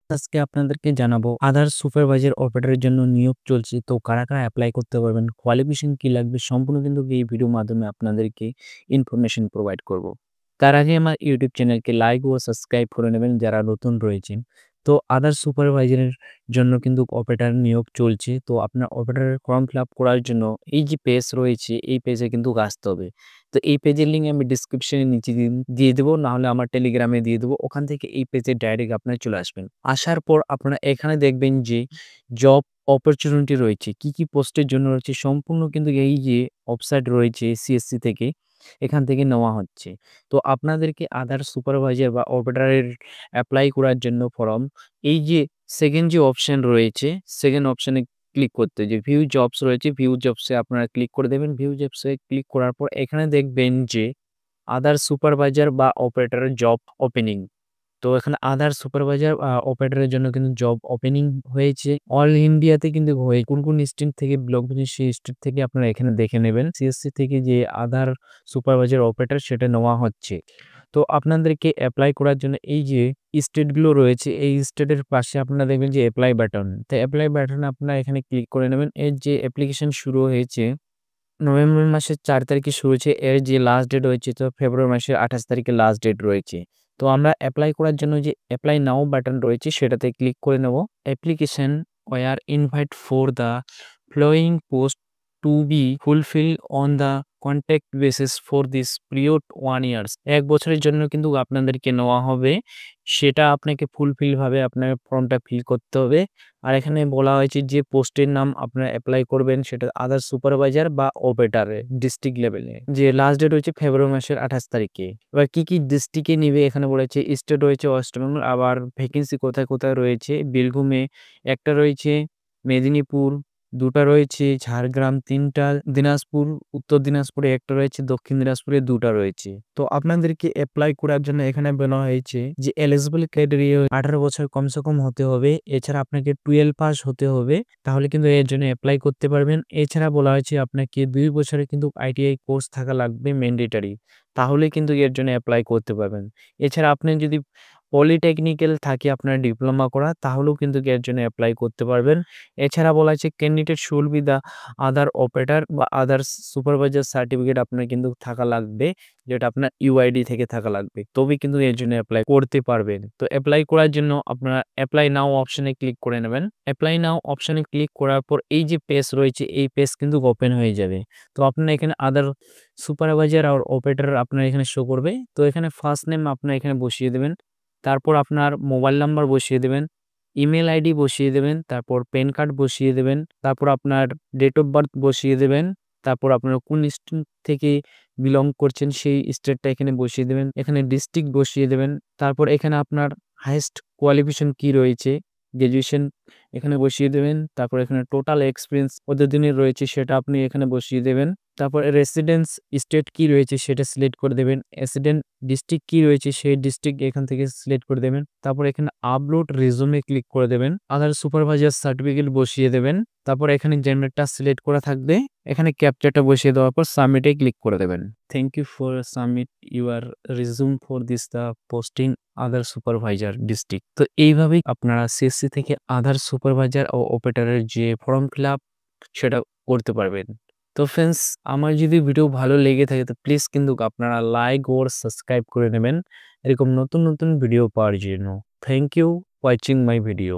আজকে আপনাদেরকে জানাবো আদার সুপারভাইজার অপারেটরের জন্য নিয়োগ চলছে। তো কারা কারা অ্যাপ্লাই করতে পারবেন, কোয়ালিফিকেশন কি লাগবে সম্পূর্ণ কিন্তু এই ভিডিওর মাধ্যমে আপনাদেরকে ইনফরমেশন প্রোভাইড করব। তার আগে আমার ইউটিউব চ্যানেলকে লাইক ও সাবস্ক্রাইব করে নেবেন যারা নতুন রয়েছেন। তো আদার সুপারভাইজারের জন্য কিন্তু অপারেটর নিয়োগ চলছে। তো আপনার অপারেটরের ফর্ম ফিল আপ করার জন্য এই যে পেজ রয়েছে এই পেজে কিন্তু আসতে হবে। তো এই পেজের লিঙ্ক আমি ডিসক্রিপশনের নিচে দিয়ে দেবো, নাহলে আমার টেলিগ্রামে দিয়ে দেবো। ওখান থেকে এই পেজে ডাইরেক্ট আপনারা চলে আসবেন। আসার পর আপনারা এখানে দেখবেন যে জব অপরচুনিটি রয়েছে, কি কি পোস্টের জন্য রয়েছে সম্পূর্ণ কিন্তু এই যে ওয়েবসাইট রয়েছে সিএসসি থেকে, এখান থেকে নেওয়া হচ্ছে। তো আপনাদেরকে আদার সুপারভাইজার বা অপারেটরের অ্যাপ্লাই করার জন্য ফর্ম, এই যে সেকেন্ড যে অপশন রয়েছে, সেকেন্ড অপশনে ক্লিক করতে, যে ভিউ জবস রয়েছে, ভিউ জবসে আপনারা ক্লিক করে দেবেন। ভিউ জবসে ক্লিক করার পর এখানে দেখবেন যে আদার সুপারভাইজার বা অপারেটরের জব ওপেনিং। তো এখানে আদার সুপারভাইজার অপারেটরের জন্য কিন্তু জব ওপেনিং হয়েছে অল ইন্ডিয়াতে, কিন্তু কোন কোন স্টেট থেকে ব্লক সেই স্টেট থেকে আপনারা এখানে দেখে নেবেন। সিএসসি থেকে যে আদার সুপারভাইজার অপারেটর সেটা নেওয়া হচ্ছে। তো আপনাদেরকে অ্যাপ্লাই করার জন্য এই যে স্টেটগুলো রয়েছে, এই স্টেটের পাশে আপনারা দেখবেন যে অ্যাপ্লাই বাটন। তো অ্যাপ্লাই বাটনে আপনারা এখানে ক্লিক করে নেবেন। এর যে অ্যাপ্লিকেশন শুরু হয়েছে নভেম্বর মাসের ৪ তারিখে শুরু হয়েছে, এর যে লাস্ট ডেট হয়েছে তো ফেব্রুয়ারি মাসের ২৮ তারিখে লাস্ট ডেট রয়েছে। তো আমরা অ্যাপ্লাই করার জন্য যে অ্যাপ্লাই নাও বাটন রয়েছে সেটাতে ক্লিক করে নেব। Application were invite for the following post to be fulfil on the contact basis for this period 1 years. ১ বছরের জন্য কিন্তু আপনাদেরকে নেওয়া হবে। সেটা আপনাকে ফুলফিলভাবে আপনার ফর্মটা ফিল করতে হবে। আর এখানে বলা হয়েছে যে পোস্টের নাম আপনারা এপ্লাই করবেন সেটা আদার সুপারভাইজার বা অপারেটরের ডিস্ট্রিক্ট লেভেলে, যে লাস্ট ডেট হচ্ছে ফেব্রুয়ারি মাসের ২৮ তারিখে। এবার কি কি ডিস্ট্রিক্টে নিবে এখানে বলেছে, স্টেট রয়েছে ওয়েস্ট বেঙ্গল, আবার ভ্যাকেন্সি কোথায় কোথায় রয়েছে, বীরভূমে একটা রয়েছে, মেদিনীপুর ২টা রয়েছে, ঝাড়গ্রাম ৩টা, দিনাজপুর উত্তর দিনাজপুরে একটা রয়েছে, দক্ষিণ দিনাজপুরে ২টা রয়েছে। তো আপনাদেরকে অ্যাপ্লাই করার জন্য এখানে বলা হয়েছে যে এলিজিবল ক্রাইটেরিয়া 18 বছর কমসে কম হতে হবে। এছাড়া আপনাকে 12 পাস হতে হবে, তাহলে কিন্তু এর জন্য অ্যাপ্লাই করতে পারবেন। এছাড়া বলা হয়েছে আপনাকে ২ বছরের কিন্তু আইটিআই কোর্স থাকা লাগবে ম্যান্ডেটরি, তাহলে কিন্তু এর জন্য অ্যাপ্লাই করতে পারবেন। এছাড়া আপনি যদি পলিটেকনিক্যাল থাকে আপনার ডিপ্লোমা করা, তাহলেও কিন্তু এর জন্য অ্যাপ্লাই করতে পারবেন। এছাড়া বলা হয়েছে candidate should be the other operator বা আদার সুপারভাইজার সার্টিফিকেট আপনার কিন্তু থাকা লাগবে, যেটা আপনার ইউআইডি থেকে থাকা লাগবে, তবেই কিন্তু এর জন্য অ্যাপ্লাই করতে পারবেন। তো অ্যাপ্লাই করার জন্য আপনারা অ্যাপ্লাই নাও অপশনে ক্লিক করে নেবেন। অ্যাপ্লাই নাও অপশনে ক্লিক করার পর এই যে পেজ রয়েছে এই পেজ কিন্তু ওপেন হয়ে যাবে। তো আপনার এখানে আদার সুপারভাইজার আর অপারেটর আপনার এখানে শো করবে। তো এখানে ফার্স্ট নেম আপনার এখানে বসিয়ে দেবেন, তারপর আপনার মোবাইল নাম্বার বসিয়ে দেবেন, ইমেল আইডি বসিয়ে দেবেন, তারপর প্যান কার্ড বসিয়ে দেবেন, তারপর আপনার ডেট অফ বার্থ বসিয়ে দেবেন, তারপর আপনারা কোন স্টেট থেকে বিলং করছেন সেই স্টেটটা এখানে বসিয়ে দেবেন, এখানে ডিস্ট্রিক্ট বসিয়ে দেবেন, তারপর এখানে আপনার হাইয়েস্ট কোয়ালিফিকেশন কি রয়েছে, গ্র্যাজুয়েশন এখানে বসিয়ে দেবেন, তারপর এখানে টোটাল এক্সপিরিয়েন্স কত দিনের রয়েছে সেটা আপনি এখানে বসিয়ে দেবেন, তারপর রেসিডেন্স স্টেট কি রয়েছে সেটা সিলেক্ট করে দেবেন, রেসিডেন্ট ডিস্ট্রিক্ট কি রয়েছে সেই ডিস্ট্রিক্ট এখান থেকে সিলেক্ট করে দেবেন, তারপর এখানে আপলোড রেজুমে ক্লিক করে দেবেন, আদার সুপারভাইজার সার্টিফিকেট বসিয়ে দেবেন, তারপর এখানে জেনারেটটা সিলেক্ট করা থাকবে, এখানে ক্যাপচারটা বসিয়ে দেওয়ার পর সাবমিটে ক্লিক করে দেবেন। Thank you for submit your resume for this the posting other supervisor district. তো এইভাবেই আপনারা সিএসসি থেকে আদার সুপারভাইজার ও অপারেটরের যে ফর্ম ফিল আপ সেটা করতে পারবেন। তো ফ্রেন্ডস, আমার যদি ভিডিও ভালো লেগে থাকে তো প্লিজ কিন্তু আপনারা লাইক ওর সাবস্ক্রাইব করে নেবেন এরকম নতুন নতুন ভিডিও পাওয়ার জন্য। Thank you watching my video.